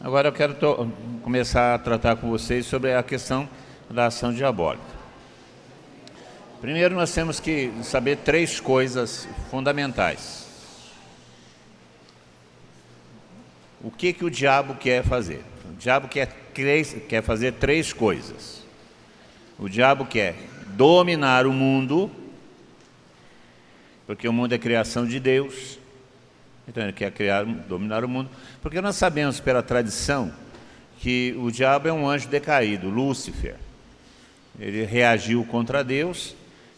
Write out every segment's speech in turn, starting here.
Agora eu quero começar a tratar com vocês sobre a questão da ação diabólica. Primeiro nós temos que saber três coisas fundamentais. O que o diabo quer fazer? O diabo quer fazer três coisas. O diabo quer dominar o mundo, porque o mundo é criação de Deus. Então ele quer dominar o mundo, porque nós sabemos pela tradição que o diabo é um anjo decaído, Lúcifer. Ele reagiu contra Deus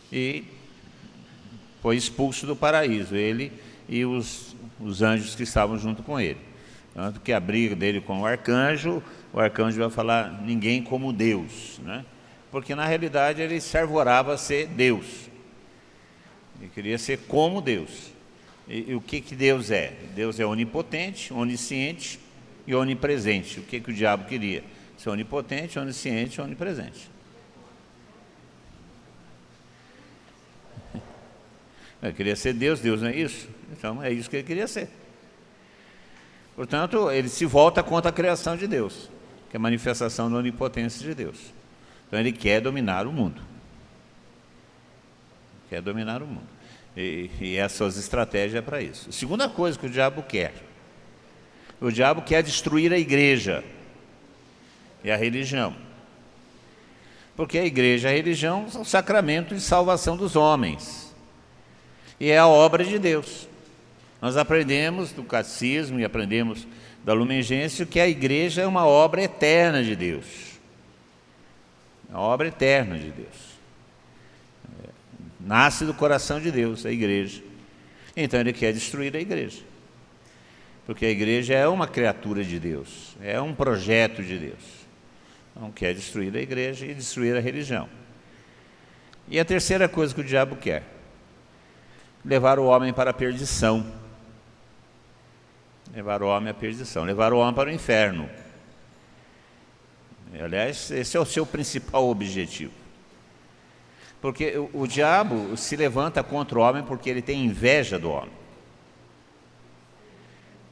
e foi expulso do paraíso, ele e os anjos que estavam junto com ele. Tanto que a briga dele com o arcanjo vai falar ninguém como Deus, né? Porque na realidade ele se arvorava a ser Deus. Ele queria ser como Deus. E o que Deus é? Deus é onipotente, onisciente e onipresente. O que o diabo queria? Ser onipotente, onisciente e onipresente. Ele queria ser Deus, Deus não é isso? Então é isso que ele queria ser. Portanto, ele se volta contra a criação de Deus, que é a manifestação da onipotência de Deus. Então ele quer dominar o mundo. Quer dominar o mundo. E as suas estratégias é para isso. A segunda coisa que o diabo quer destruir a igreja e a religião. Porque a igreja e a religião são sacramentos de salvação dos homens. E é a obra de Deus. Nós aprendemos do catecismo e aprendemos da Lumen Gentium que a igreja é uma obra eterna de Deus. É uma obra eterna de Deus. Nasce do coração de Deus, a igreja. Então ele quer destruir a igreja. Porque a igreja é uma criatura de Deus, é um projeto de Deus. Então quer destruir a igreja e destruir a religião. E a terceira coisa que o diabo quer: levar o homem para a perdição. Levar o homem à perdição, levar o homem para o inferno. Aliás, esse é o seu principal objetivo. Porque o diabo se levanta contra o homem porque ele tem inveja do homem.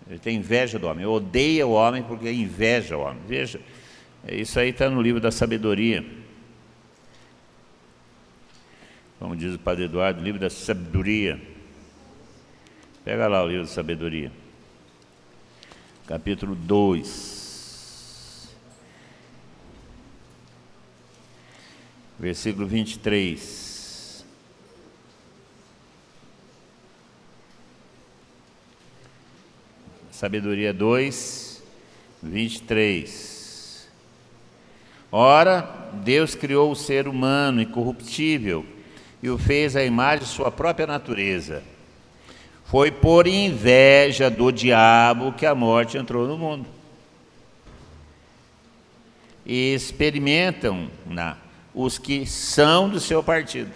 Ele tem inveja do homem, odeia o homem porque inveja o homem. Veja, isso aí está no livro da sabedoria. Como diz o Padre Eduardo, livro da sabedoria. Pega lá o livro da sabedoria. Capítulo 2. Versículo 23. Sabedoria 2, 23. Ora, Deus criou o ser humano incorruptível e o fez à imagem de sua própria natureza. Foi por inveja do diabo que a morte entrou no mundo. E experimentam-na os que são do seu partido.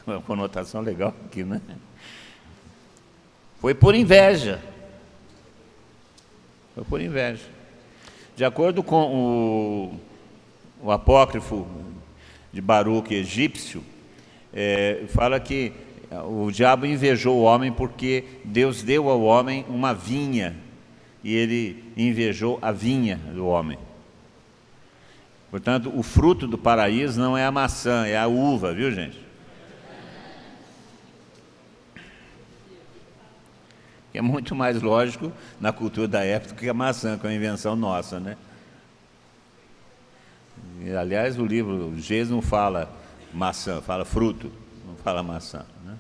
Uma conotação legal aqui, né? Foi por inveja. Foi por inveja. De acordo com o apócrifo de Baruque egípcio, fala que o diabo invejou o homem porque Deus deu ao homem uma vinha e ele invejou a vinha do homem. Portanto, o fruto do paraíso não é a maçã, é a uva, viu, gente? É muito mais lógico na cultura da época que a maçã, que é uma invenção nossa, né? E, aliás, o livro Gênesis não fala maçã, fala fruto, não fala maçã, né?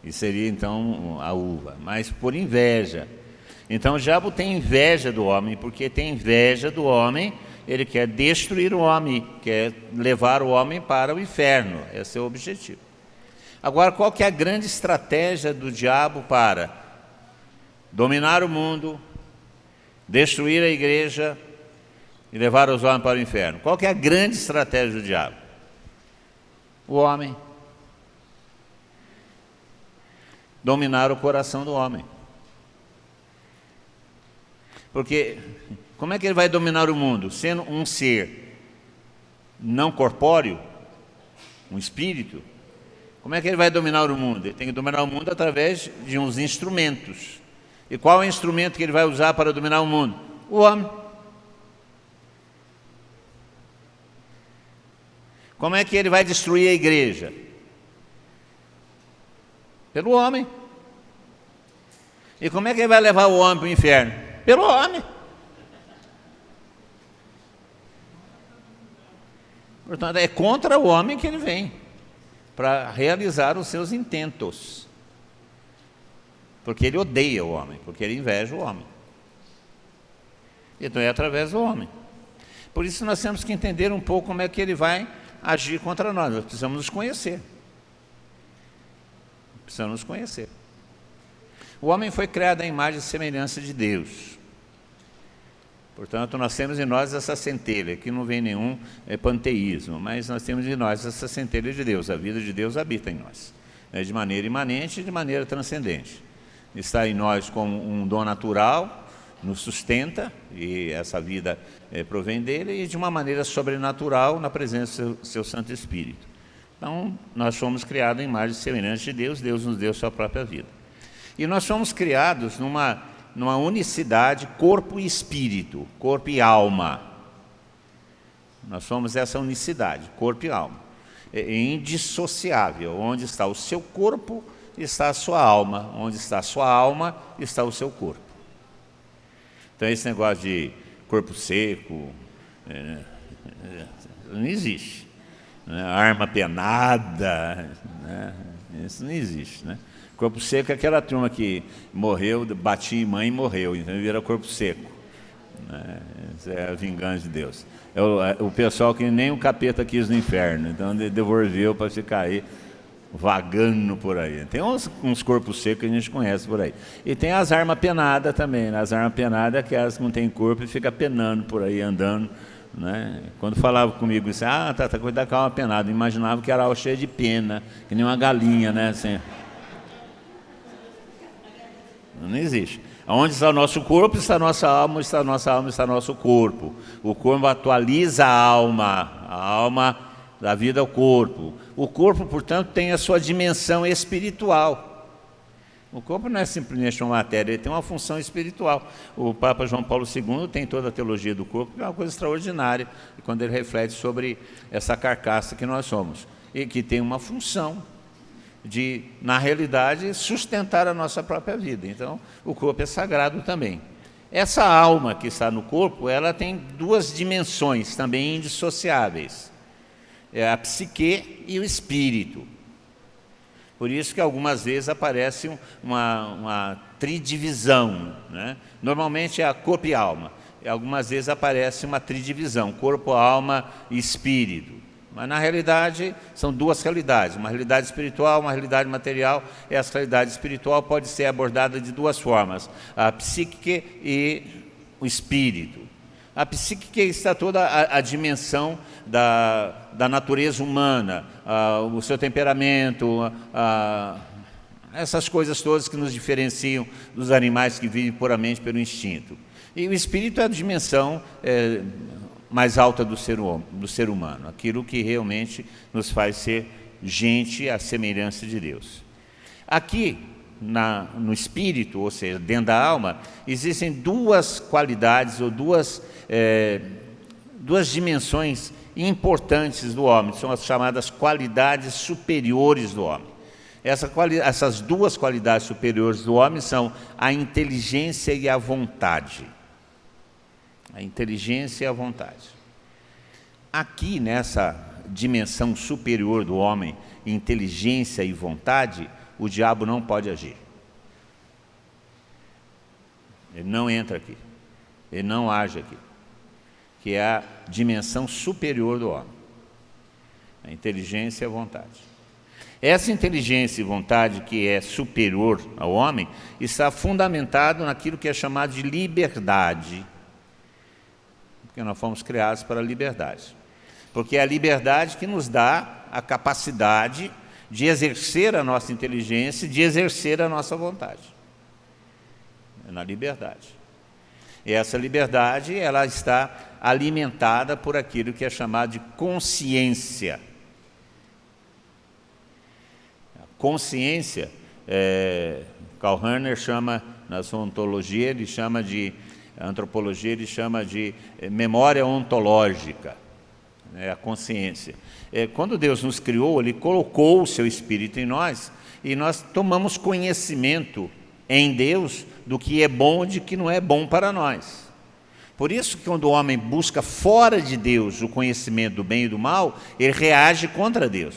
E seria então a uva, mas por inveja. Então o diabo tem inveja do homem, porque tem inveja do homem. Ele quer destruir o homem, quer levar o homem para o inferno. Esse é o objetivo. Agora, qual que é a grande estratégia do diabo para dominar o mundo, destruir a igreja e levar os homens para o inferno? Qual que é a grande estratégia do diabo? O homem. Dominar o coração do homem. Porque como é que ele vai dominar o mundo? Sendo um ser não corpóreo, um espírito, como é que ele vai dominar o mundo? Ele tem que dominar o mundo através de uns instrumentos. E qual é o instrumento que ele vai usar para dominar o mundo? O homem. Como é que ele vai destruir a igreja? Pelo homem. E como é que ele vai levar o homem para o inferno? Pelo homem. Portanto, é contra o homem que ele vem, para realizar os seus intentos. Porque ele odeia o homem, porque ele inveja o homem. Então é através do homem. Por isso nós temos que entender um pouco como é que ele vai agir contra nós. Nós precisamos nos conhecer. Precisamos nos conhecer. O homem foi criado à imagem e semelhança de Deus. Portanto, nós temos em nós essa centelha, que não vem nenhum panteísmo, mas nós temos em nós essa centelha de Deus. A vida de Deus habita em nós, de maneira imanente e de maneira transcendente. Está em nós como um dom natural, nos sustenta, e essa vida provém dele, e de uma maneira sobrenatural na presença do seu Santo Espírito. Então, nós fomos criados em imagem e semelhança de Deus, Deus nos deu sua própria vida. E nós fomos criados numa unicidade corpo e espírito, corpo e alma. Nós somos essa unicidade, corpo e alma. É indissociável. Onde está o seu corpo, está a sua alma. Onde está a sua alma, está o seu corpo. Então esse negócio de corpo seco não existe. Arma penada, isso não existe, né? Corpo seco é aquela turma que morreu, batia em mãe e morreu, então vira corpo seco. Isso é a vingança de Deus. É o pessoal que nem o capeta quis no inferno, então devolveu para ficar aí vagando por aí. Tem uns corpos secos que a gente conhece por aí. E tem as armas penadas também, né? As armas penadas é aquelas que não tem corpo e fica penando por aí, andando. Né? Quando falava comigo isso, tá, cuidado com a alma penada, eu imaginava que era algo cheio de pena, que nem uma galinha, né? Assim. Não existe. Onde está o nosso corpo, está a nossa alma, está a nossa alma, está o nosso corpo. O corpo atualiza a alma dá vida ao corpo. O corpo, portanto, tem a sua dimensão espiritual. O corpo não é simplesmente uma matéria, ele tem uma função espiritual. O Papa João Paulo II tem toda a teologia do corpo, que é uma coisa extraordinária, quando ele reflete sobre essa carcaça que nós somos, e que tem uma função de, na realidade, sustentar a nossa própria vida. Então, o corpo é sagrado também. Essa alma que está no corpo, ela tem duas dimensões também indissociáveis. É a psique e o espírito. Por isso que algumas vezes aparece uma tridivisão, né? Normalmente é a corpo e alma. E algumas vezes aparece uma tridivisão, corpo, alma e espírito. Mas na realidade são duas realidades, uma realidade espiritual, uma realidade material. E essa realidade espiritual pode ser abordada de duas formas, a psique e o espírito. A psique está toda a dimensão da natureza humana, o seu temperamento, essas coisas todas que nos diferenciam dos animais que vivem puramente pelo instinto. E o espírito é a dimensão mais alta do ser humano, aquilo que realmente nos faz ser gente à semelhança de Deus. Aqui, no espírito, ou seja, dentro da alma, existem duas qualidades ou duas dimensões importantes do homem, são as chamadas qualidades superiores do homem. Essas duas qualidades superiores do homem são a inteligência e a vontade. A inteligência e a vontade. Aqui, nessa dimensão superior do homem, inteligência e vontade, o diabo não pode agir. Ele não entra aqui. Ele não age aqui. Que é a dimensão superior do homem. A inteligência e a vontade. Essa inteligência e vontade que é superior ao homem está fundamentado naquilo que é chamado de liberdade. Porque nós fomos criados para a liberdade. Porque é a liberdade que nos dá a capacidade de exercer a nossa inteligência, de exercer a nossa vontade. É na liberdade. E essa liberdade, ela está alimentada por aquilo que é chamado de consciência. A consciência, Karl Rahner chama Na sua antropologia ele chama de memória ontológica, a consciência. Quando Deus nos criou, Ele colocou o seu Espírito em nós, e nós tomamos conhecimento em Deus do que é bom e de que não é bom para nós. Por isso que quando o homem busca fora de Deus o conhecimento do bem e do mal, ele reage contra Deus.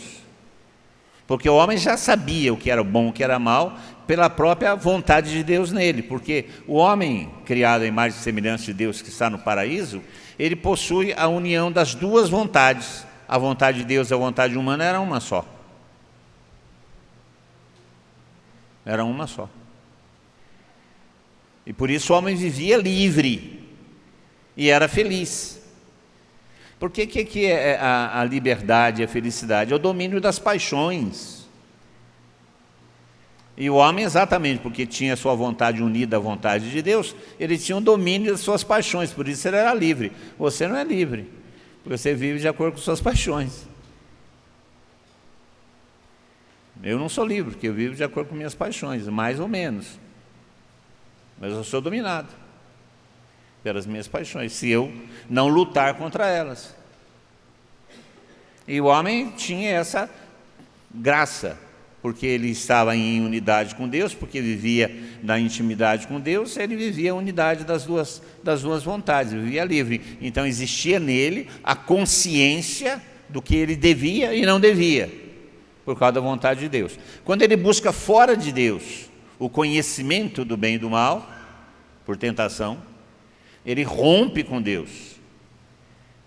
Porque o homem já sabia o que era bom e o que era mal pela própria vontade de Deus nele. Porque o homem, criado à imagem e semelhança de Deus, que está no paraíso, ele possui a união das duas vontades. A vontade de Deus e a vontade humana era uma só. Era uma só. E por isso o homem vivia livre e era feliz. Porque o que é a liberdade e a felicidade? É o domínio das paixões. E o homem, exatamente porque tinha a sua vontade unida à vontade de Deus, ele tinha o domínio das suas paixões, por isso ele era livre. Você não é livre, porque você vive de acordo com suas paixões. Eu não sou livre, porque eu vivo de acordo com minhas paixões, mais ou menos. Mas eu sou dominado pelas minhas paixões, se eu não lutar contra elas. E o homem tinha essa graça, porque ele estava em unidade com Deus, porque vivia na intimidade com Deus, ele vivia a unidade das duas vontades, vivia livre. Então existia nele a consciência do que ele devia e não devia, por causa da vontade de Deus. Quando ele busca fora de Deus o conhecimento do bem e do mal, por tentação, ele rompe com Deus.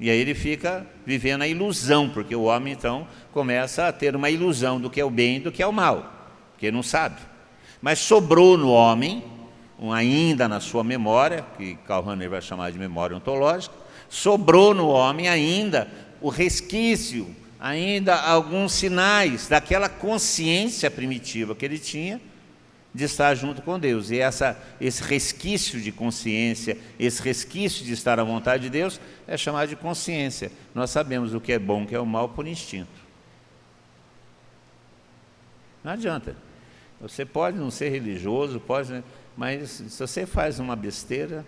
E aí ele fica vivendo a ilusão, porque o homem então começa a ter uma ilusão do que é o bem e do que é o mal, porque ele não sabe. Mas sobrou no homem, ainda na sua memória, que Karl Rahner vai chamar de memória ontológica, sobrou no homem ainda o resquício, ainda alguns sinais daquela consciência primitiva que ele tinha de estar junto com Deus. E esse resquício de consciência, esse resquício de estar à vontade de Deus, é chamado de consciência. Nós sabemos o que é bom e o que é o mal por instinto. Não adianta. Você pode não ser religioso, mas se você faz uma besteira,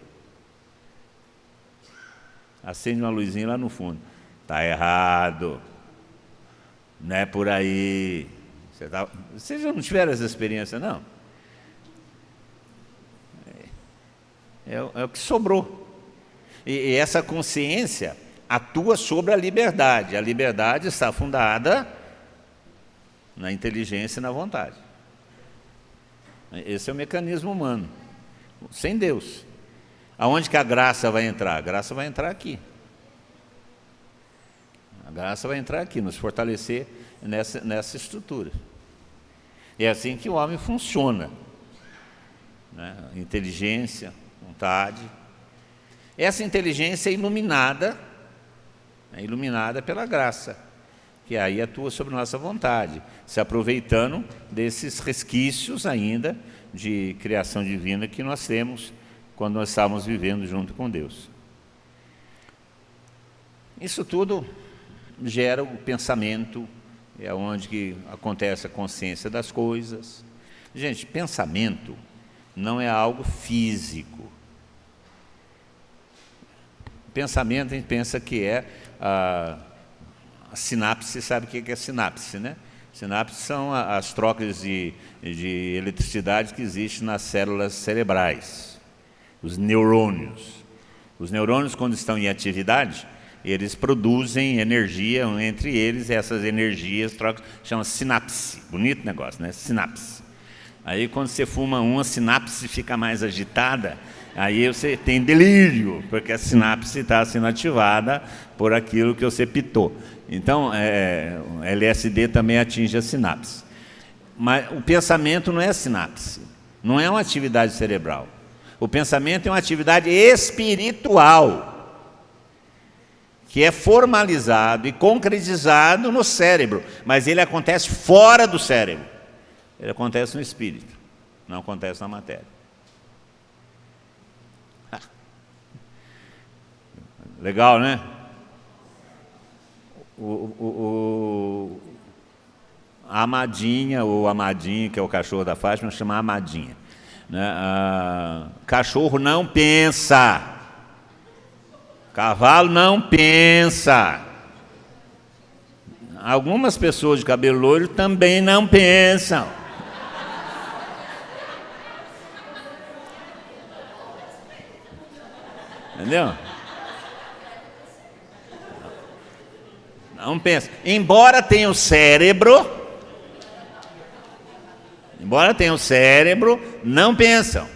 acende uma luzinha lá no fundo. Está errado. Não é por aí. Vocês já não tiveram essa experiência, não? É o que sobrou. E essa consciência atua sobre a liberdade. A liberdade está fundada na inteligência e na vontade. Esse é o mecanismo humano. Sem Deus. Aonde que a graça vai entrar? A graça vai entrar aqui. A graça vai entrar aqui, nos fortalecer nessa estrutura. É assim que o homem funciona. Né? Inteligência, vontade. Essa inteligência é iluminada pela graça, que aí atua sobre nossa vontade, se aproveitando desses resquícios ainda de criação divina que nós temos quando nós estávamos vivendo junto com Deus. Isso tudo gera o pensamento, é onde que acontece a consciência das coisas. Gente, pensamento não é algo físico. Pensamento, a gente pensa que é a sinapse. Sabe o que é sinapse, né? Sinapse são as trocas de eletricidade que existem nas células cerebrais, os neurônios. Os neurônios, quando estão em atividade, eles produzem energia entre eles, e essas energias trocam, chama sinapse. Bonito negócio, né? Sinapse. Aí quando você fuma uma, a sinapse fica mais agitada, aí você tem delírio, porque a sinapse está sendo ativada por aquilo que você pitou. Então, o LSD também atinge a sinapse. Mas o pensamento não é sinapse, não é uma atividade cerebral. O pensamento é uma atividade espiritual, que é formalizado e concretizado no cérebro, mas ele acontece fora do cérebro. Ele acontece no espírito, não acontece na matéria. Legal, né? A Amadinha, ou Amadinho, que é o cachorro da Fátima, chama Amadinha. né? Cachorro não pensa. Cavalo não pensa. Algumas pessoas de cabelo loiro também não pensam. Entendeu? Não pensa. Embora tenha o cérebro, não pensam.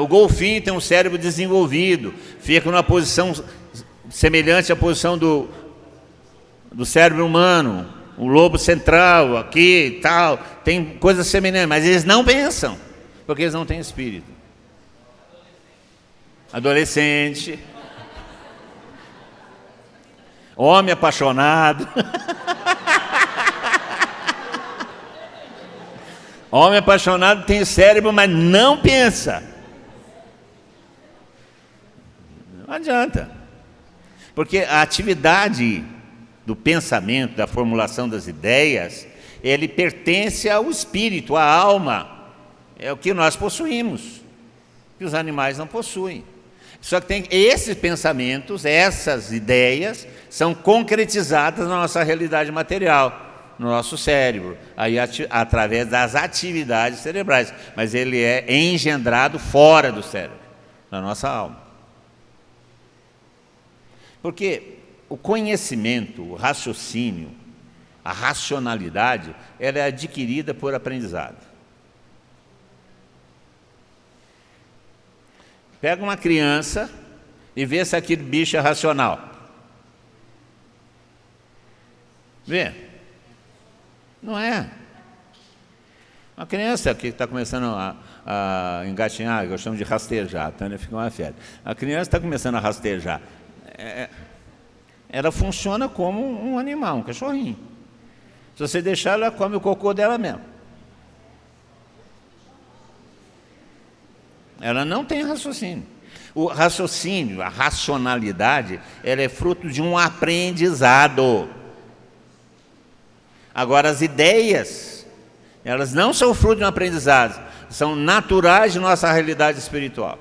O golfinho tem um cérebro desenvolvido, fica numa posição semelhante à posição do cérebro humano, o lobo central aqui e tal, tem coisas semelhantes, mas eles não pensam, porque eles não têm espírito. Adolescente, homem apaixonado, homem apaixonado tem cérebro, mas não pensa. Não adianta, porque a atividade do pensamento, da formulação das ideias, ele pertence ao espírito, à alma, é o que nós possuímos, que os animais não possuem. Só que esses pensamentos, essas ideias, são concretizadas na nossa realidade material, no nosso cérebro, aí através das atividades cerebrais, mas ele é engendrado fora do cérebro, na nossa alma. Porque o conhecimento, o raciocínio, a racionalidade, ela é adquirida por aprendizado. Pega uma criança e vê se aquele bicho é racional. Vê? Não é. Uma criança que está começando a engatinhar, eu chamo de rastejar, então ele fica uma febre. A criança está começando a rastejar. Ela funciona como um animal, um cachorrinho. Se você deixar, ela come o cocô dela mesmo. Ela não tem raciocínio. O raciocínio, a racionalidade, ela é fruto de um aprendizado. Agora, as ideias, elas não são fruto de um aprendizado, são naturais de nossa realidade espiritual.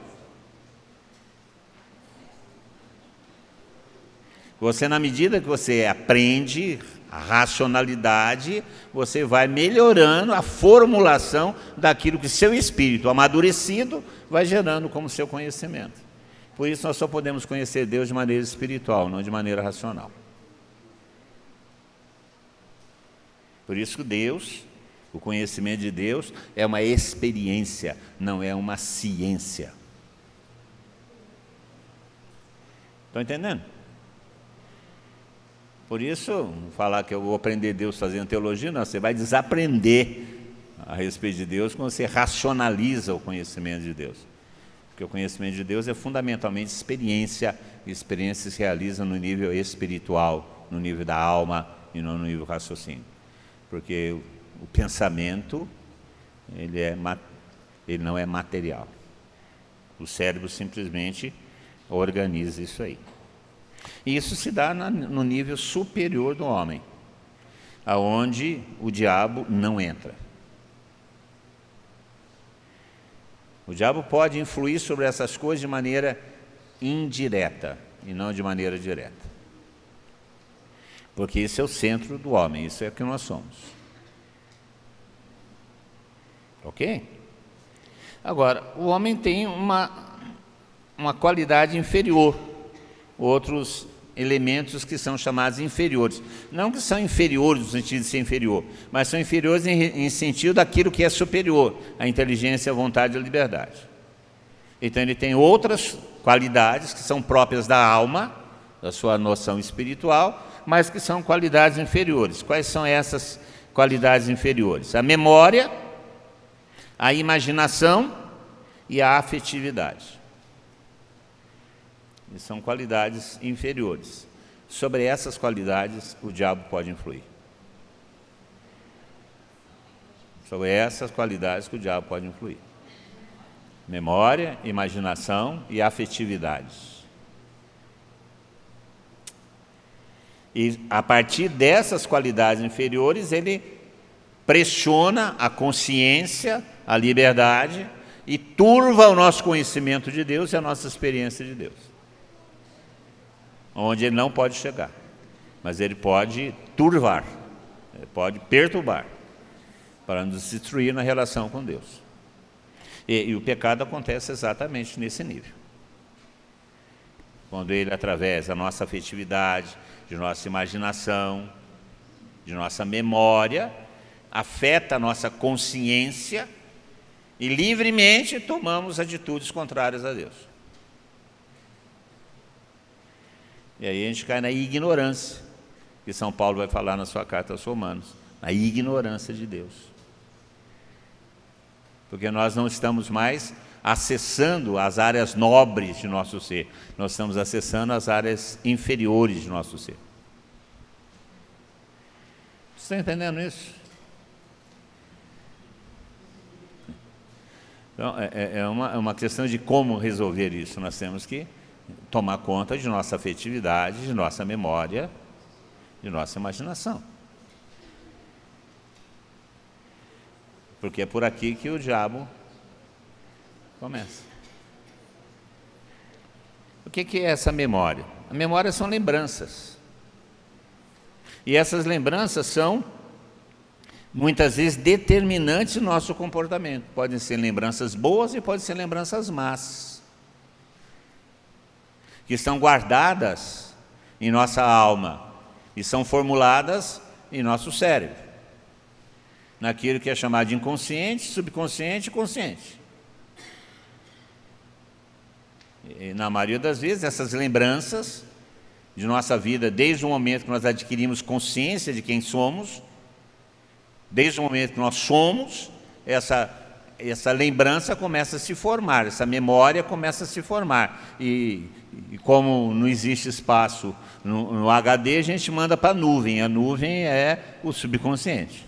Você, na medida que você aprende a racionalidade, você vai melhorando a formulação daquilo que seu espírito amadurecido vai gerando como seu conhecimento. Por isso nós só podemos conhecer Deus de maneira espiritual, não de maneira racional. Por isso que Deus, o conhecimento de Deus, é uma experiência, não é uma ciência. Estão entendendo? Por isso, falar que eu vou aprender Deus fazendo teologia, não, você vai desaprender a respeito de Deus quando você racionaliza o conhecimento de Deus. Porque o conhecimento de Deus é fundamentalmente experiência, e experiência se realiza no nível espiritual, no nível da alma e não no nível raciocínio. Porque o pensamento, ele não é material. O cérebro simplesmente organiza isso aí. E isso se dá no nível superior do homem, aonde o diabo não entra. O diabo pode influir sobre essas coisas de maneira indireta e não de maneira direta. Porque isso é o centro do homem, isso é o que nós somos. Ok? Agora, o homem tem uma qualidade inferior. Outros elementos que são chamados inferiores. Não que são inferiores no sentido de ser inferior, mas são inferiores em sentido daquilo que é superior, a inteligência, a vontade e a liberdade. Então ele tem outras qualidades que são próprias da alma, da sua noção espiritual, mas que são qualidades inferiores. Quais são essas qualidades inferiores? A memória, a imaginação e a afetividade. E são qualidades inferiores. Sobre essas qualidades, o diabo pode influir. Sobre essas qualidades que o diabo pode influir. Memória, imaginação e afetividade. E a partir dessas qualidades inferiores, ele pressiona a consciência a liberdade e turva o nosso conhecimento de Deus e a nossa experiência de Deus. Onde ele não pode chegar, mas ele pode turvar, ele pode perturbar, para nos destruir na relação com Deus. E o pecado acontece exatamente nesse nível. Quando ele, através da nossa afetividade, de nossa imaginação, de nossa memória, afeta a nossa consciência e livremente tomamos atitudes contrárias a Deus. E aí a gente cai na ignorância, que São Paulo vai falar na sua carta aos Romanos, na ignorância de Deus. Porque nós não estamos mais acessando as áreas nobres de nosso ser, nós estamos acessando as áreas inferiores de nosso ser. Você está entendendo isso? Então, é uma questão de como resolver isso. Nós temos que tomar conta de nossa afetividade, de nossa memória, de nossa imaginação. Porque é por aqui que o diabo começa. O que é essa memória? A memória são lembranças. E essas lembranças são, muitas vezes, determinantes do nosso comportamento. Podem ser lembranças boas e podem ser lembranças más, que estão guardadas em nossa alma e são formuladas em nosso cérebro, naquilo que é chamado de inconsciente, subconsciente e consciente. E, na maioria das vezes, essas lembranças de nossa vida, desde o momento que nós adquirimos consciência de quem somos, desde o momento que nós somos, essa lembrança começa a se formar, essa memória começa a se formar. E como não existe espaço no HD, a gente manda para a nuvem é o subconsciente.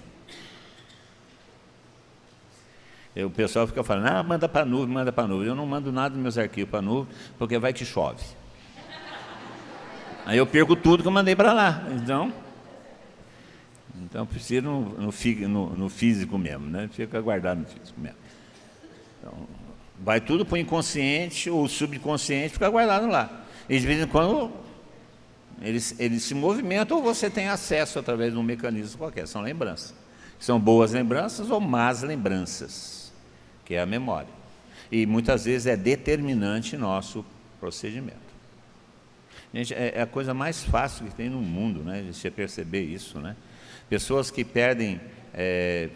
O pessoal fica falando, manda para a nuvem, manda para a nuvem. Eu não mando nada dos meus arquivos para a nuvem, porque vai que chove. Aí eu perco tudo que eu mandei para lá. Então eu prefiro no físico mesmo, né? Fica guardado no físico mesmo. Então, vai tudo para o inconsciente, ou subconsciente, fica guardado lá. E de vez em quando eles se movimentam, ou você tem acesso através de um mecanismo qualquer. São lembranças. São boas lembranças ou más lembranças, que é a memória. E muitas vezes é determinante nosso procedimento. Gente, é a coisa mais fácil que tem no mundo, né, de você perceber isso, né? Pessoas que perdem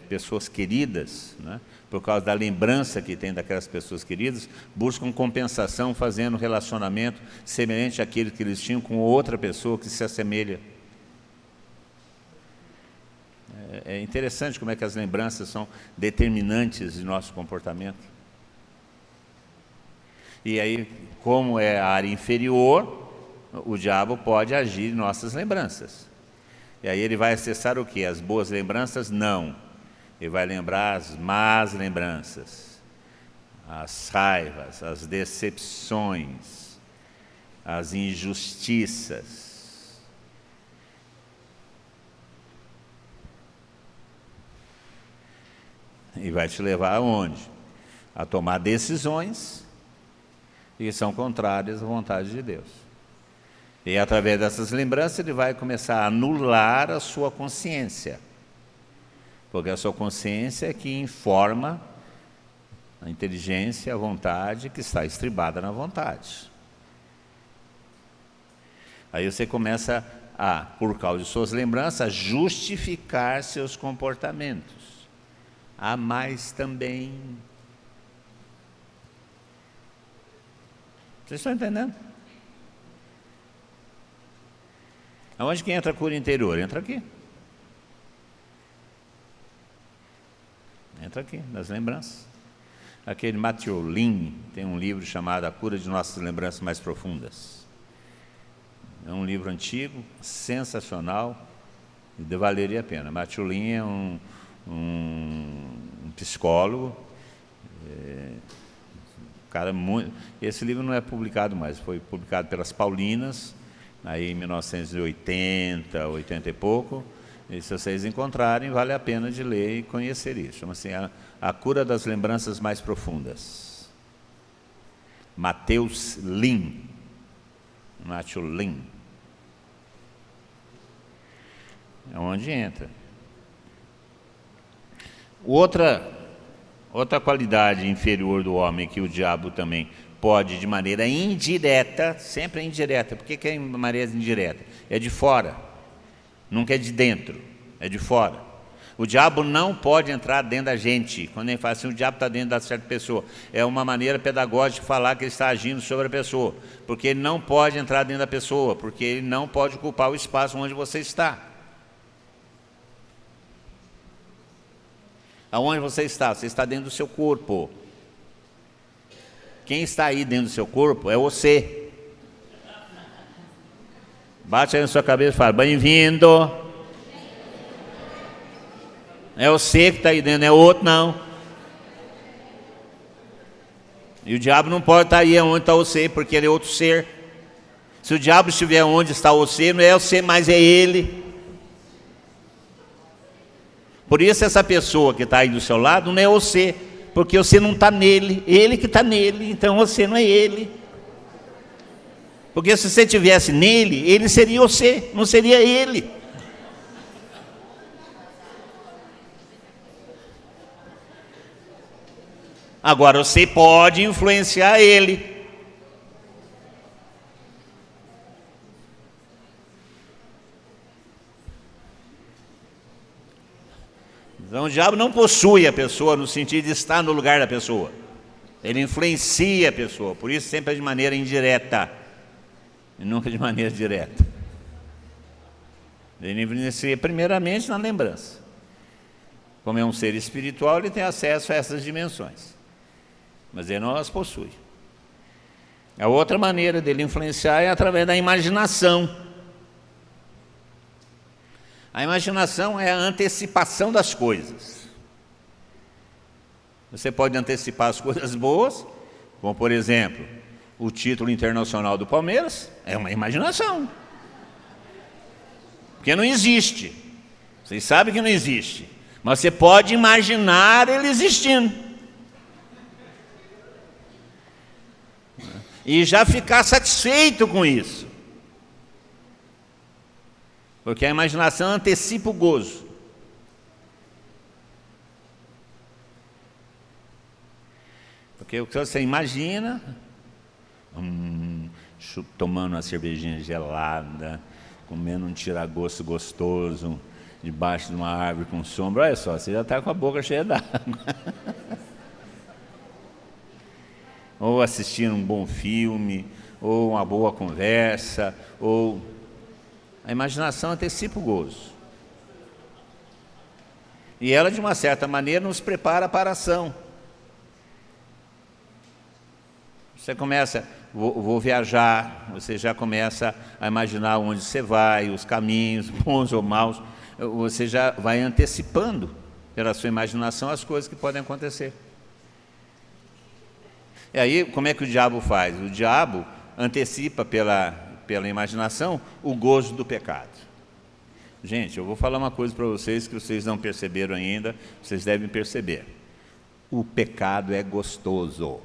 pessoas queridas, né, por causa da lembrança que tem daquelas pessoas queridas, buscam compensação fazendo relacionamento semelhante àquele que eles tinham com outra pessoa que se assemelha. É interessante como é que as lembranças são determinantes de nosso comportamento. E aí, como é a área inferior, o diabo pode agir em nossas lembranças. E aí ele vai acessar o quê? As boas lembranças? Não. Ele vai lembrar as más lembranças, as raivas, as decepções, as injustiças. E vai te levar aonde? A tomar decisões que são contrárias à vontade de Deus. E através dessas lembranças ele vai começar a anular a sua consciência. Porque a sua consciência é que informa a inteligência, a vontade que está estribada na vontade. Aí você começa a, por causa de suas lembranças, justificar seus comportamentos. Há mais também. Vocês estão entendendo? Aonde que entra a cura interior? Entra aqui. Entra aqui, nas lembranças. Aquele Matthew Lin tem um livro chamado A Cura de Nossas Lembranças Mais Profundas. É um livro antigo, sensacional, e valeria a pena. Matthew Lin é um psicólogo, cara muito. Esse livro não é publicado mais, foi publicado pelas Paulinas, aí em 1980, 80 e pouco, E se vocês encontrarem, vale a pena de ler e conhecer isso. Chama-se a Cura das Lembranças Mais Profundas. Matheus Lin. Matthew Lin. É onde entra. Outra qualidade inferior do homem que o diabo também pode, de maneira indireta, sempre é indireta. Por que é de maneira indireta? É de fora, nunca é de dentro, é de fora. O diabo não pode entrar dentro da gente. Quando ele fala assim, o diabo está dentro da certa pessoa, é uma maneira pedagógica de falar que ele está agindo sobre a pessoa, porque ele não pode entrar dentro da pessoa, porque ele não pode ocupar o espaço onde você está. Aonde você está? Você está dentro do seu corpo. Quem está aí dentro do seu corpo é você. Bate aí na sua cabeça e fala, bem-vindo. É você que está aí dentro, não é outro não. E o diabo não pode estar aí onde está você, porque ele é outro ser. Se o diabo estiver onde está você, não é você, mas é ele. Por isso essa pessoa que está aí do seu lado não é você, porque você não está nele, ele que está nele, então você não é ele. Porque se você estivesse nele, ele seria você, não seria ele. Agora você pode influenciar ele. Então o diabo não possui a pessoa no sentido de estar no lugar da pessoa. Ele influencia a pessoa, por isso sempre é de maneira indireta e nunca de maneira direta. Ele influencia primeiramente na lembrança. Como é um ser espiritual, ele tem acesso a essas dimensões, mas ele não as possui. A outra maneira dele influenciar é através da imaginação. A imaginação é a antecipação das coisas. Você pode antecipar as coisas boas, como por exemplo, o título internacional do Palmeiras, é uma imaginação. Porque não existe. Vocês sabem que não existe. Mas você pode imaginar ele existindo. E já ficar satisfeito com isso. Porque a imaginação antecipa o gozo. Porque o que você imagina, tomando uma cervejinha gelada, comendo um tiragosto gostoso, debaixo de uma árvore com sombra, olha só, você já está com a boca cheia d'água. Ou assistindo um bom filme, ou uma boa conversa, ou... A imaginação antecipa o gozo. E ela, de uma certa maneira, nos prepara para a ação. Você começa, vou viajar, você já começa a imaginar onde você vai, os caminhos, bons ou maus. Você já vai antecipando, pela sua imaginação, as coisas que podem acontecer. E aí, como é que o diabo faz? O diabo antecipa pela imaginação o gozo do pecado. Gente, eu vou falar uma coisa para vocês que vocês não perceberam ainda, vocês devem perceber. O pecado é gostoso.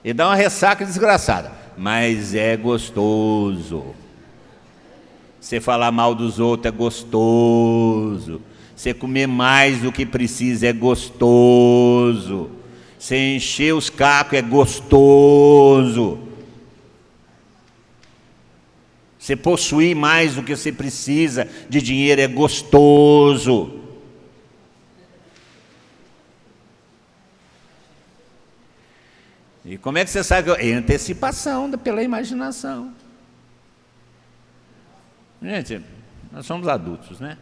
E dá uma ressaca desgraçada, mas é gostoso. Você falar mal dos outros é gostoso. Você comer mais do que precisa é gostoso. Você encher os cacos é gostoso. Você possuir mais do que você precisa de dinheiro é gostoso. E como é que você sabe? É antecipação pela imaginação. Gente, nós somos adultos, né?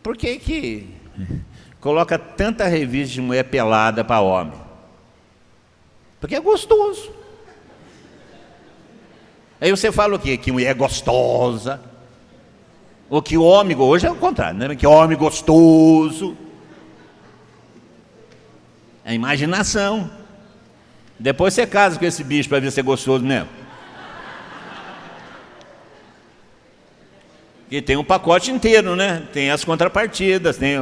Por que coloca tanta revista de mulher pelada para homem? Porque é gostoso. Aí você fala o quê? Que mulher gostosa. Ou que homem, hoje é o contrário, né? Que homem gostoso. É a imaginação. Depois você casa com esse bicho para ver se é gostoso mesmo. E tem um pacote inteiro, né? Tem as contrapartidas, tem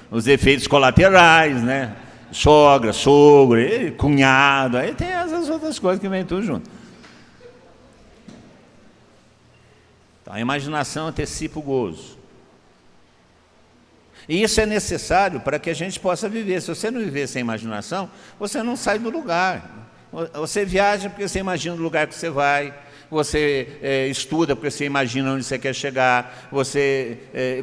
os efeitos colaterais, né? Sogra, sogro, cunhado, aí tem essas outras coisas que vem tudo junto. Então, a imaginação antecipa o gozo. E isso é necessário para que a gente possa viver. Se você não viver sem imaginação, você não sai do lugar. Você viaja porque você imagina o lugar que você vai. Você estuda porque você imagina onde você quer chegar, você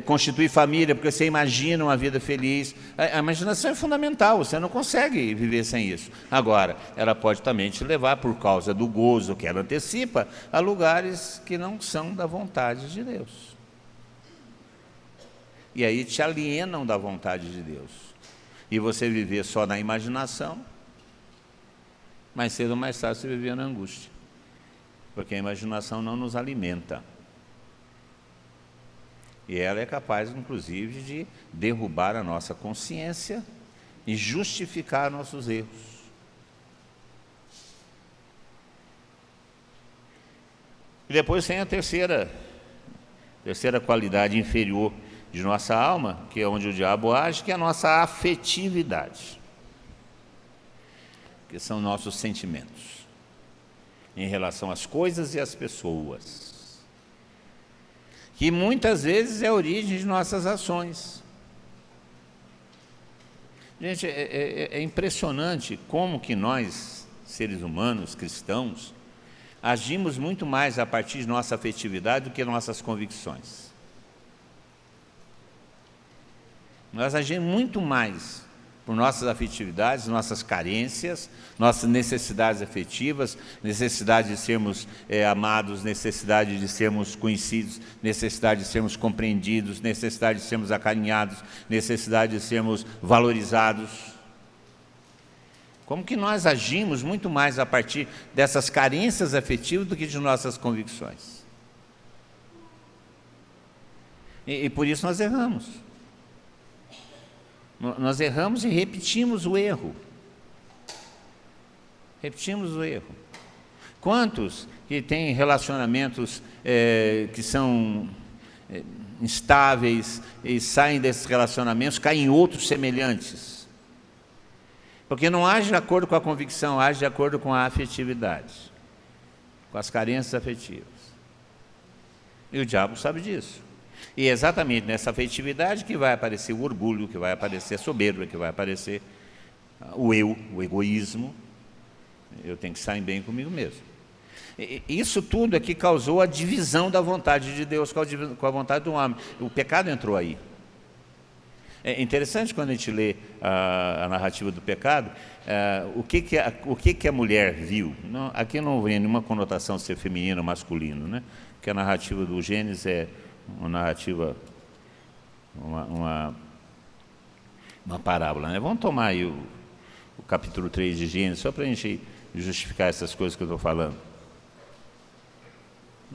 constitui família porque você imagina uma vida feliz. A imaginação é fundamental, você não consegue viver sem isso. Agora, ela pode também te levar, por causa do gozo que ela antecipa, a lugares que não são da vontade de Deus. E aí te alienam da vontade de Deus. E você viver só na imaginação, mais cedo ou mais tarde você viver na angústia. Porque a imaginação não nos alimenta. E ela é capaz, inclusive, de derrubar a nossa consciência e justificar nossos erros. E depois tem a terceira qualidade inferior de nossa alma, que é onde o diabo age, que é a nossa afetividade, que são nossos sentimentos em relação às coisas e às pessoas, que muitas vezes é a origem de nossas ações. Gente, é impressionante como que nós, seres humanos, cristãos, agimos muito mais a partir de nossa afetividade do que nossas convicções. Nós agimos muito mais por nossas afetividades, nossas carências, nossas necessidades afetivas, necessidade de sermos amados, necessidade de sermos conhecidos, necessidade de sermos compreendidos, necessidade de sermos acarinhados, necessidade de sermos valorizados. Como que nós agimos muito mais a partir dessas carências afetivas do que de nossas convicções? E por isso nós erramos. Nós erramos e repetimos o erro. Repetimos o erro. Quantos que têm relacionamentos que são instáveis e saem desses relacionamentos, caem em outros semelhantes? Porque não age de acordo com a convicção, age de acordo com a afetividade, com as carências afetivas. E o diabo sabe disso. E é exatamente nessa afetividade que vai aparecer o orgulho, que vai aparecer a soberba, que vai aparecer o eu, o egoísmo. Eu tenho que sair bem comigo mesmo. Isso tudo é que causou a divisão da vontade de Deus com a vontade do homem. O pecado entrou aí. É interessante quando a gente lê a narrativa do pecado, o que a mulher viu. Não, aqui não vem nenhuma conotação de ser feminino ou masculino, né? Porque a narrativa do Gênesis é uma narrativa, uma parábola, né? Vamos tomar aí o capítulo 3 de Gênesis, só para a gente justificar essas coisas que eu estou falando.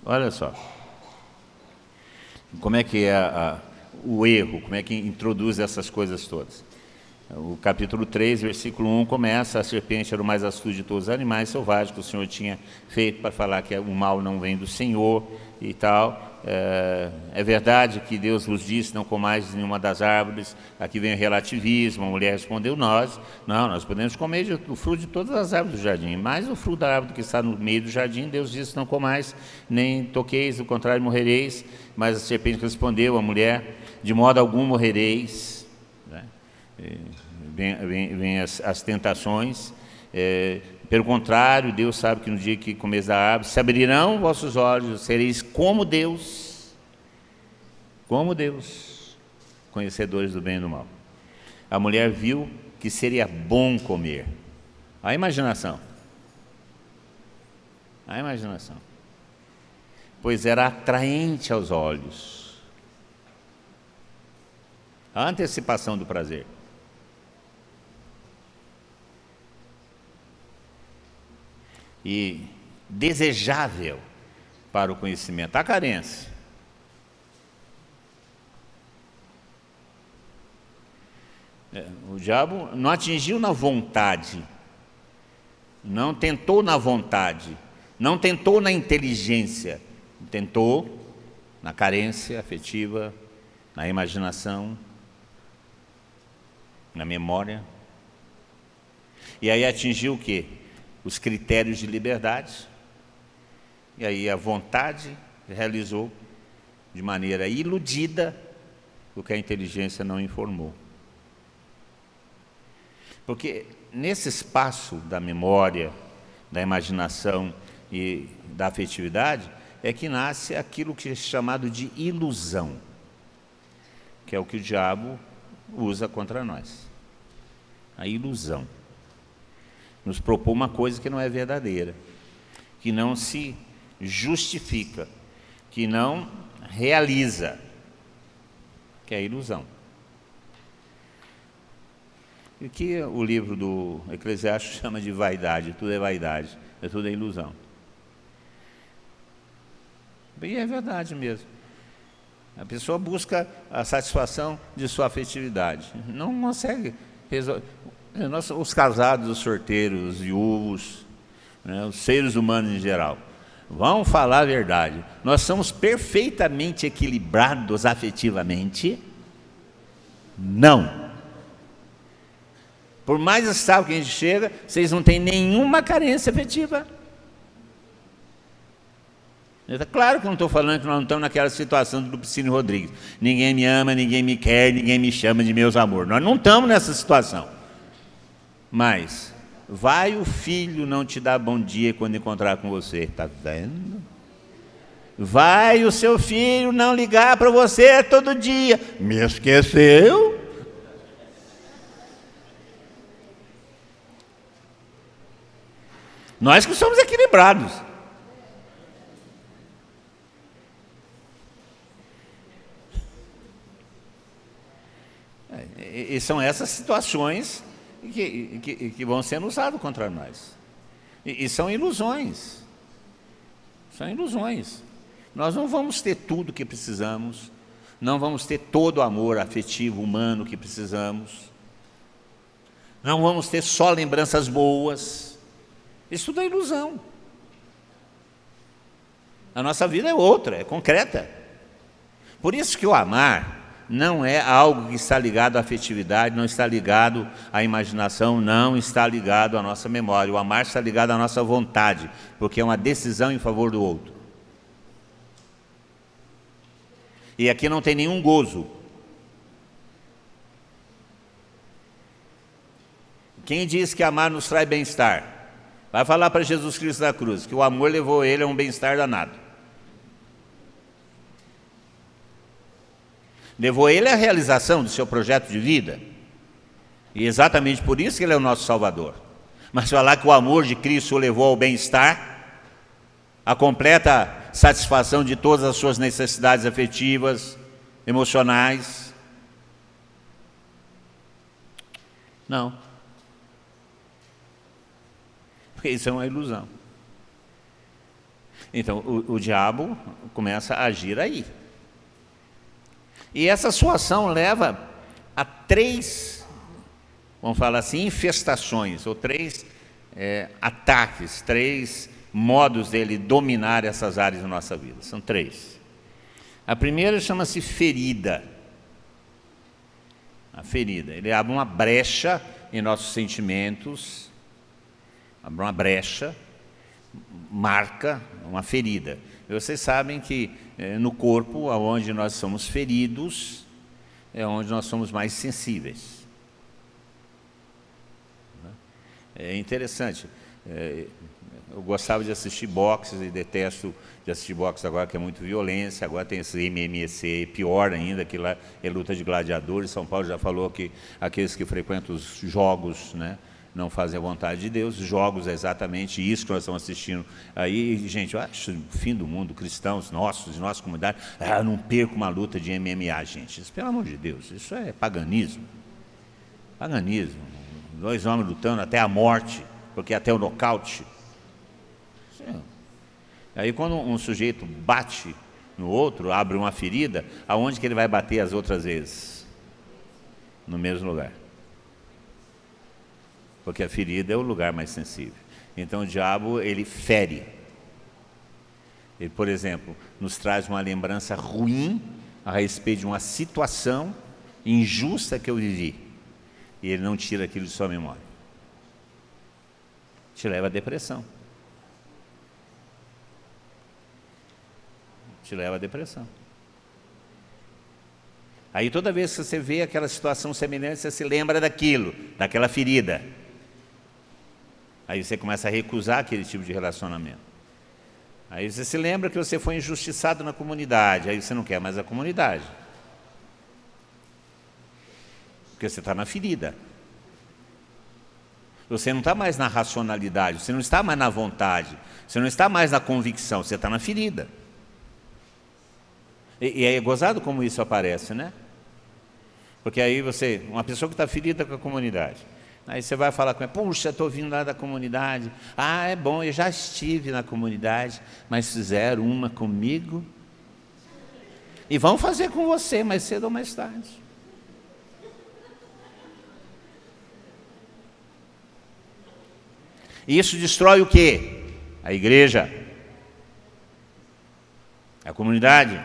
Olha só, como é que é o erro, como é que introduz essas coisas todas. O capítulo 3, versículo 1 começa: a serpente era o mais astuto de todos os animais selvagens que o Senhor tinha feito, para falar que o mal não vem do Senhor e tal. É verdade que Deus vos disse: não comais de nenhuma das árvores. Aqui vem o relativismo. A mulher respondeu: nós podemos comer do fruto de todas as árvores do jardim, mas o fruto da árvore que está no meio do jardim, Deus disse: não comais, nem toqueis, do contrário morrereis. Mas a serpente respondeu à mulher: de modo algum morrereis. Vem as tentações. Pelo contrário, Deus sabe que no dia que comeis da árvore, se abrirão vossos olhos, sereis como Deus, conhecedores do bem e do mal. A mulher viu que seria bom comer. A imaginação, pois era atraente aos olhos. A antecipação do prazer. E desejável para o conhecimento. A carência. O diabo não atingiu na vontade, não tentou na vontade, não tentou na inteligência, tentou na carência afetiva, na imaginação, na memória. E aí atingiu o quê? Os critérios de liberdade. E aí a vontade realizou de maneira iludida o que a inteligência não informou. Porque nesse espaço da memória, da imaginação e da afetividade, é que nasce aquilo que é chamado de ilusão, que é o que o diabo usa contra nós. A ilusão. Nos propõe uma coisa que não é verdadeira, que não se justifica, que não realiza, que é a ilusão. E que o livro do Eclesiastes chama de vaidade, tudo é tudo é ilusão. E é verdade mesmo. A pessoa busca a satisfação de sua afetividade, não consegue resolver. Os casados, os solteiros, os viúvos, né, os seres humanos em geral, vão falar a verdade. Nós somos perfeitamente equilibrados afetivamente? Não. Por mais estável que a gente chega, vocês não têm nenhuma carência afetiva. Claro que eu não estou falando que nós não estamos naquela situação do Lupicínio Rodrigues. Ninguém me ama, ninguém me quer, ninguém me chama de meus amores. Nós não estamos nessa situação. Mas vai o filho não te dar bom dia quando encontrar com você, está vendo? Vai o seu filho não ligar para você todo dia, me esqueceu? Nós que somos equilibrados. E são essas situações que vão sendo usadas contra nós. E são ilusões. São ilusões. Nós não vamos ter tudo o que precisamos, não vamos ter todo o amor afetivo, humano que precisamos, não vamos ter só lembranças boas. Isso tudo é ilusão. A nossa vida é outra, é concreta. Por isso que o amar não é algo que está ligado à afetividade, não está ligado à imaginação, não está ligado à nossa memória. O amar está ligado à nossa vontade, porque é uma decisão em favor do outro. E aqui não tem nenhum gozo. Quem diz que amar nos traz bem-estar? Vai falar para Jesus Cristo da cruz, que o amor levou ele a um bem-estar danado. Levou ele à realização do seu projeto de vida. E exatamente por isso que ele é o nosso Salvador. Mas falar que o amor de Cristo o levou ao bem-estar, a completa satisfação de todas as suas necessidades afetivas, emocionais. Não. Porque isso é uma ilusão. Então, o diabo começa a agir aí. E essa sua ação leva a 3, vamos falar assim, infestações, ou 3 ataques, 3 modos dele dominar essas áreas da nossa vida. São 3. A primeira chama-se ferida. A ferida. Ele abre uma brecha em nossos sentimentos, abre uma brecha, marca uma ferida. E vocês sabem que no corpo, onde nós somos feridos, é onde nós somos mais sensíveis. É interessante. Eu gostava de assistir boxe e detesto de assistir boxe agora, que é muito violência. Agora tem esse MMC, pior ainda, que lá é luta de gladiadores. São Paulo já falou que aqueles que frequentam os jogos, né, não fazem a vontade de Deus. Jogos é exatamente isso que nós estamos assistindo aí. Gente, eu acho o fim do mundo, cristãos nossos, de nossa comunidade, não perco uma luta de MMA, gente. Isso, pelo amor de Deus, isso é paganismo. Paganismo. 2 homens lutando até a morte, porque até o nocaute. Aí quando um sujeito bate no outro, abre uma ferida, aonde que ele vai bater as outras vezes? No mesmo lugar. Porque a ferida é o lugar mais sensível. Então o diabo, ele fere. Ele, por exemplo, nos traz uma lembrança ruim a respeito de uma situação injusta que eu vivi. E ele não tira aquilo de sua memória. Te leva à depressão. Te leva à depressão. Aí toda vez que você vê aquela situação semelhante, você se lembra daquilo, daquela ferida. Aí você começa a recusar aquele tipo de relacionamento. Aí você se lembra que você foi injustiçado na comunidade, aí você não quer mais a comunidade. Porque você está na ferida. Você não está mais na racionalidade, você não está mais na vontade, você não está mais na convicção, você está na ferida. E é gozado como isso aparece, né? Porque aí você, uma pessoa que está ferida com a comunidade, aí você vai falar com ela, puxa, estou vindo lá da comunidade. Ah, é bom, eu já estive na comunidade, mas fizeram uma comigo. E vão fazer com você mais cedo ou mais tarde. E isso destrói o quê? A igreja. A comunidade.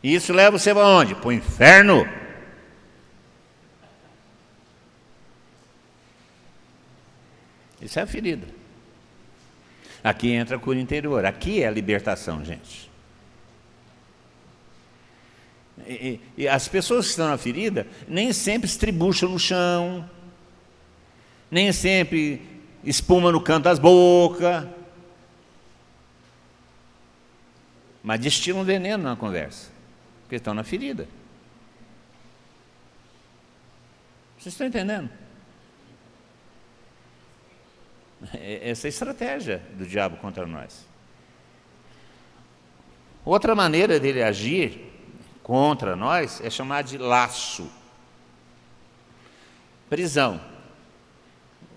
E isso leva você para onde? Para o inferno. Isso é a ferida. Aqui entra a cura interior. Aqui é a libertação, gente. E as pessoas que estão na ferida nem sempre estribucham no chão, nem sempre espuma no canto das bocas, mas destilam veneno na conversa, porque estão na ferida. Vocês estão entendendo? Essa é a estratégia do diabo contra nós. Outra maneira dele agir contra nós é chamar de laço. Prisão.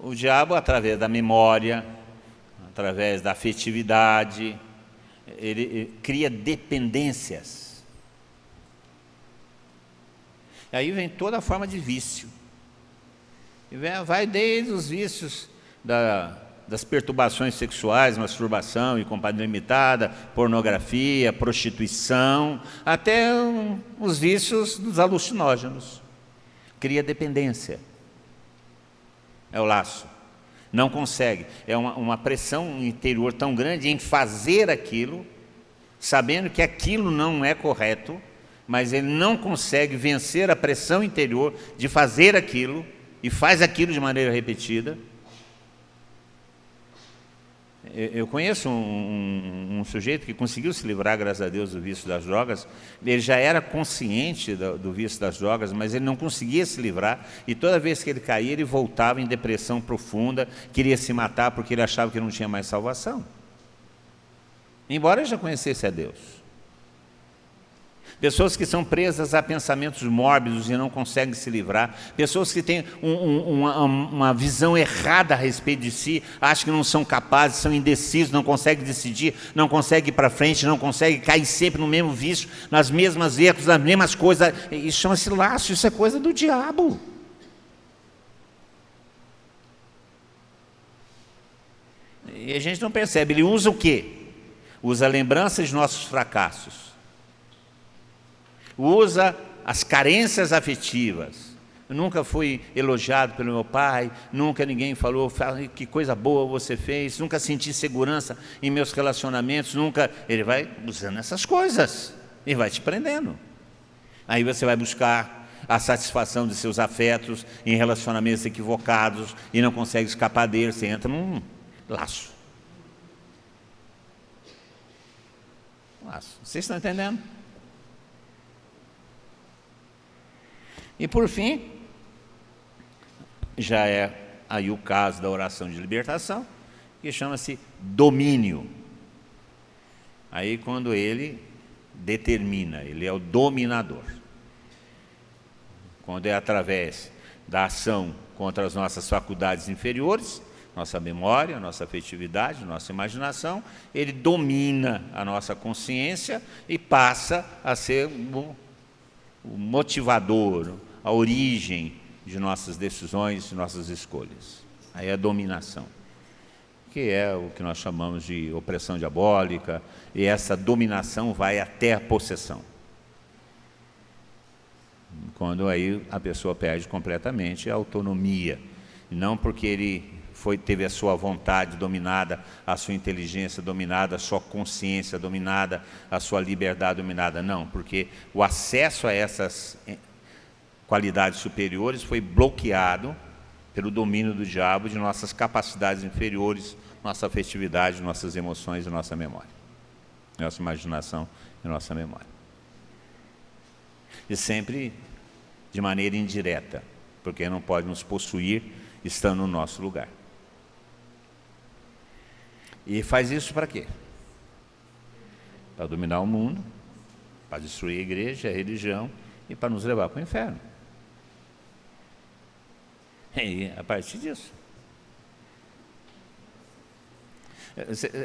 O diabo, através da memória, através da afetividade, ele cria dependências. E aí vem toda a forma de vício. E vai desde os vícios das perturbações sexuais, masturbação e companhia limitada, pornografia, prostituição, até os vícios dos alucinógenos. Cria dependência. É o laço. Não consegue. É uma pressão interior tão grande em fazer aquilo, sabendo que aquilo não é correto, mas ele não consegue vencer a pressão interior de fazer aquilo, e faz aquilo de maneira repetida. Eu conheço um sujeito que conseguiu se livrar, graças a Deus, do vício das drogas. Ele já era consciente do vício das drogas, mas ele não conseguia se livrar, e toda vez que ele caía, ele voltava em depressão profunda, queria se matar porque ele achava que não tinha mais salvação, embora ele já conhecesse a Deus. Pessoas que são presas a pensamentos mórbidos e não conseguem se livrar. Pessoas que têm uma visão errada a respeito de si, acham que não são capazes, são indecisos, não conseguem decidir, não conseguem ir para frente, não conseguem, cair sempre no mesmo vício, nas mesmas erros, nas mesmas coisas. Isso chama-se laço, isso é coisa do diabo. E a gente não percebe. Ele usa o quê? Usa lembranças de nossos fracassos. Usa as carências afetivas. Eu nunca fui elogiado pelo meu pai, nunca ninguém falou que coisa boa você fez, nunca senti segurança em meus relacionamentos, nunca. Ele vai usando essas coisas e vai te prendendo. Aí você vai buscar a satisfação de seus afetos em relacionamentos equivocados e não consegue escapar deles, você entra num laço. Laço. Vocês estão entendendo? E por fim, já é aí o caso da oração de libertação, que chama-se domínio. Aí quando ele determina, ele é o dominador. Quando é através da ação contra as nossas faculdades inferiores, nossa memória, nossa afetividade, nossa imaginação, ele domina a nossa consciência e passa a ser o motivador, a origem de nossas decisões, de nossas escolhas. Aí é a dominação. que é o que nós chamamos de opressão diabólica, e essa dominação vai até a possessão. Quando aí a pessoa perde completamente a autonomia, não porque ele teve a sua vontade dominada, a sua inteligência dominada, a sua consciência dominada, a sua liberdade dominada, não, porque o acesso a essas qualidades superiores foi bloqueado pelo domínio do diabo de nossas capacidades inferiores, nossa afetividade, nossas emoções e nossa memória, nossa imaginação e nossa memória. E sempre de maneira indireta, porque não pode nos possuir estando no nosso lugar. E faz isso para quê? Para dominar o mundo, para destruir a igreja, a religião e para nos levar para o inferno. E a partir disso.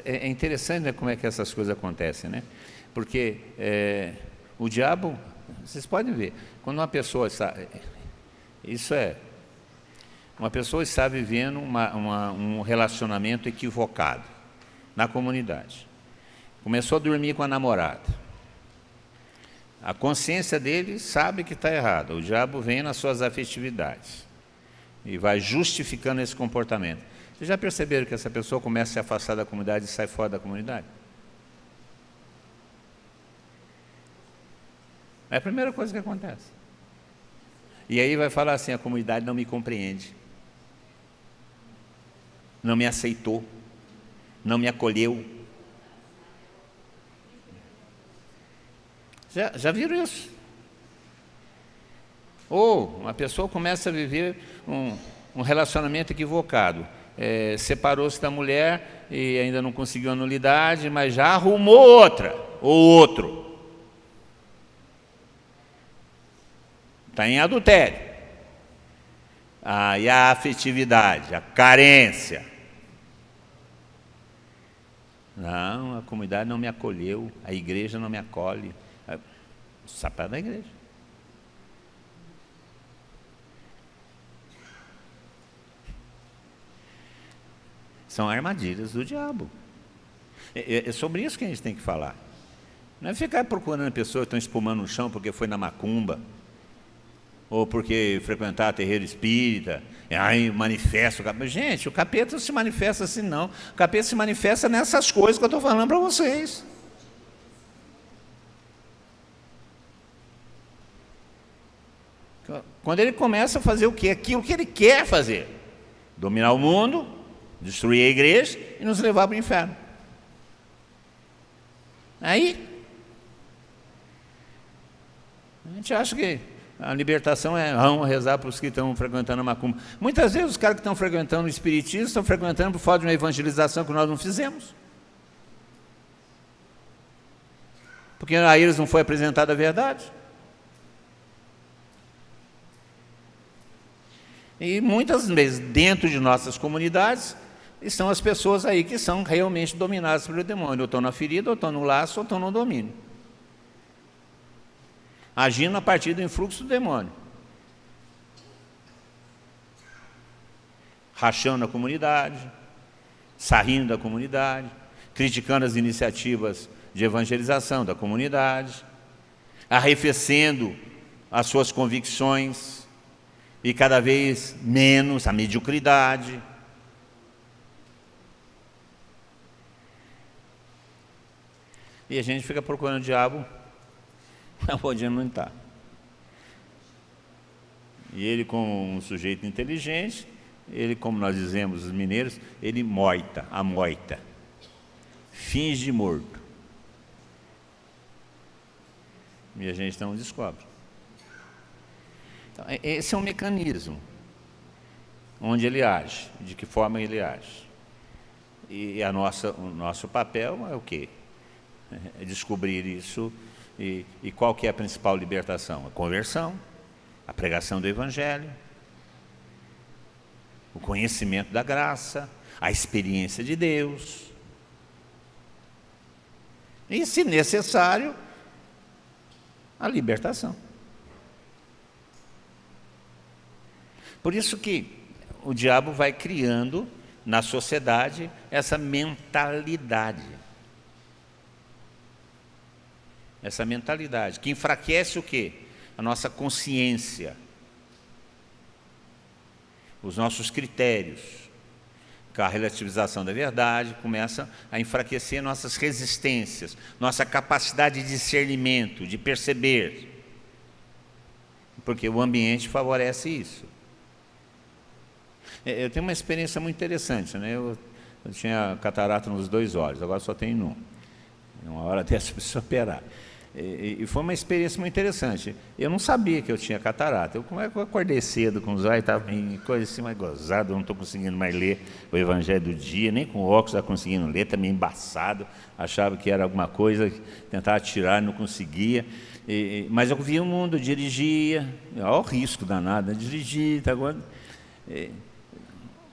É interessante, né, como é que essas coisas acontecem, né? Porque o diabo, vocês podem ver, quando uma pessoa está... Uma pessoa está vivendo um relacionamento equivocado na comunidade. Começou a dormir com a namorada. A consciência dele sabe que está errado. O diabo vem nas suas afetividades e vai justificando esse comportamento. Vocês já perceberam que essa pessoa começa a se afastar da comunidade e sai fora da comunidade? É a primeira coisa que acontece. E aí vai falar assim: a comunidade não me compreende, não me aceitou, não me acolheu. Já viram isso? Ou uma pessoa começa a viver um relacionamento equivocado. Separou-se da mulher e ainda não conseguiu a nulidade, mas já arrumou outra, ou outro. Está em adultério. E a afetividade, a carência. Não, a comunidade não me acolheu, a igreja não me acolhe. O sapato da igreja. São armadilhas do diabo. É sobre isso que a gente tem que falar. Não é ficar procurando pessoas que estão espumando no chão porque foi na macumba, ou porque frequentar terreiro espírita, aí manifesta o capeta. Gente, o capeta não se manifesta assim, não. O capeta se manifesta nessas coisas que eu estou falando para vocês. Quando ele começa a fazer o quê? Aquilo que ele quer fazer. Dominar o mundo, destruir a igreja e nos levar para o inferno. Aí, a gente acha que a libertação vamos rezar para os que estão frequentando a macumba. Muitas vezes os caras que estão frequentando o espiritismo estão frequentando por falta de uma evangelização que nós não fizemos. Porque a eles não foi apresentada a verdade. E muitas vezes, dentro de nossas comunidades, estão as pessoas aí que são realmente dominadas pelo demônio. Ou estão na ferida, ou estão no laço, ou estão no domínio. Agindo a partir do influxo do demônio. Rachando a comunidade, sarrindo da comunidade, criticando as iniciativas de evangelização da comunidade, arrefecendo as suas convicções e cada vez menos a mediocridade. E a gente fica procurando o diabo onde ele não está. E ele, como um sujeito inteligente, ele, como nós dizemos os mineiros, ele amoita, finge morto. E a gente não descobre. Então, esse é um mecanismo onde ele age, de que forma ele age. E o nosso papel é o quê? É descobrir isso. E qual que é a principal libertação? A conversão, a pregação do Evangelho, o conhecimento da graça, a experiência de Deus. E, se necessário, a libertação. Por isso que o diabo vai criando na sociedade essa mentalidade. Essa mentalidade que enfraquece o quê? A nossa consciência, os nossos critérios. Com a relativização da verdade, começa a enfraquecer nossas resistências, nossa capacidade de discernimento, de perceber. Porque o ambiente favorece isso. Eu tenho uma experiência muito interessante, né? Eu tinha catarata nos 2 olhos, agora só tenho num. Uma hora dessa eu preciso operar. E foi uma experiência muito interessante. Eu não sabia que eu tinha catarata. Como é que eu acordei cedo com os olhos, estava em coisa assim mais gozada, eu não estou conseguindo mais ler o Evangelho do dia, nem com óculos estava conseguindo ler, também embaçado, achava que era alguma coisa, tentava tirar, não conseguia. Mas eu via o mundo, dirigia, olha o risco danado, né? Dirigir, tá agora.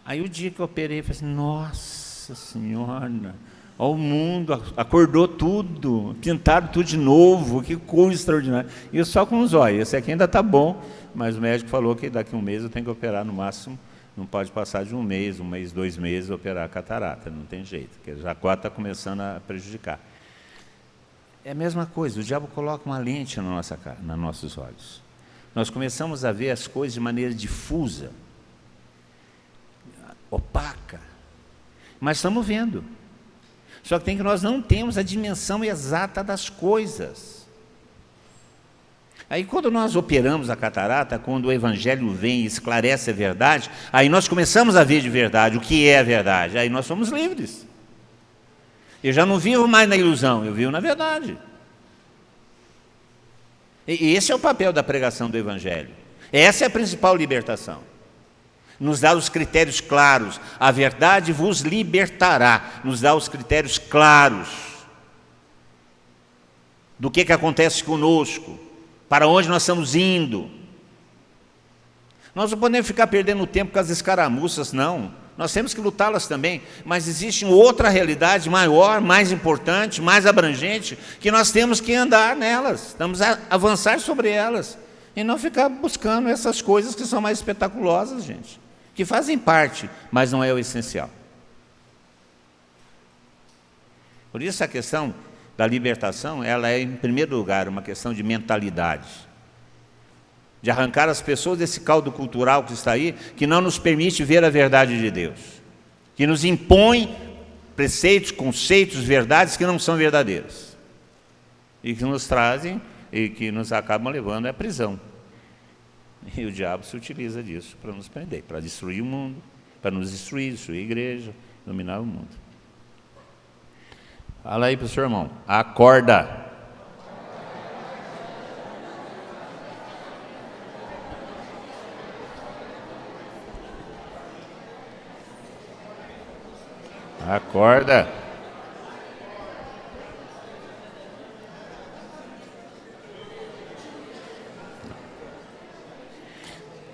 Aí o dia que eu operei, eu falei assim, nossa Senhora, olha o mundo, acordou tudo, pintaram tudo de novo, que coisa extraordinária. E só com os olhos, esse aqui ainda está bom, mas o médico falou que daqui a 1 mês eu tenho que operar no máximo, não pode passar de 1 mês, 2 meses, operar a catarata, não tem jeito, porque já agora está começando a prejudicar. É a mesma coisa, o diabo coloca uma lente na nossa cara, nos nossos olhos. Nós começamos a ver as coisas de maneira difusa, opaca, mas estamos vendo. Só que nós não temos a dimensão exata das coisas. Aí quando nós operamos a catarata, quando o Evangelho vem e esclarece a verdade, aí nós começamos a ver de verdade o que é a verdade, aí nós somos livres. Eu já não vivo mais na ilusão, eu vivo na verdade. E esse é o papel da pregação do Evangelho. Essa é a principal libertação. Nos dá os critérios claros, a verdade vos libertará, nos dá os critérios claros do que acontece conosco, para onde nós estamos indo. Nós não podemos ficar perdendo tempo com as escaramuças, não. Nós temos que lutá-las também, mas existe outra realidade maior, mais importante, mais abrangente, que nós temos que andar nelas, temos a avançar sobre elas, e não ficar buscando essas coisas que são mais espetaculosas, gente, que fazem parte, mas não é o essencial. Por isso a questão da libertação, ela é, em primeiro lugar, uma questão de mentalidade, de arrancar as pessoas desse caldo cultural que está aí, que não nos permite ver a verdade de Deus, que nos impõe preceitos, conceitos, verdades que não são verdadeiras, e que nos trazem, e que nos acabam levando à prisão. E o diabo se utiliza disso para nos prender, para destruir o mundo, para nos destruir a igreja, dominar o mundo. Fala aí para o seu irmão, acorda. Acorda.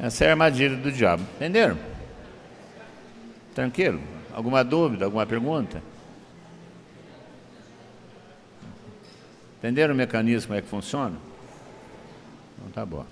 Essa é a armadilha do diabo. Entenderam? Tranquilo? Alguma dúvida, alguma pergunta? Entenderam o mecanismo, como é que funciona? Então tá bom.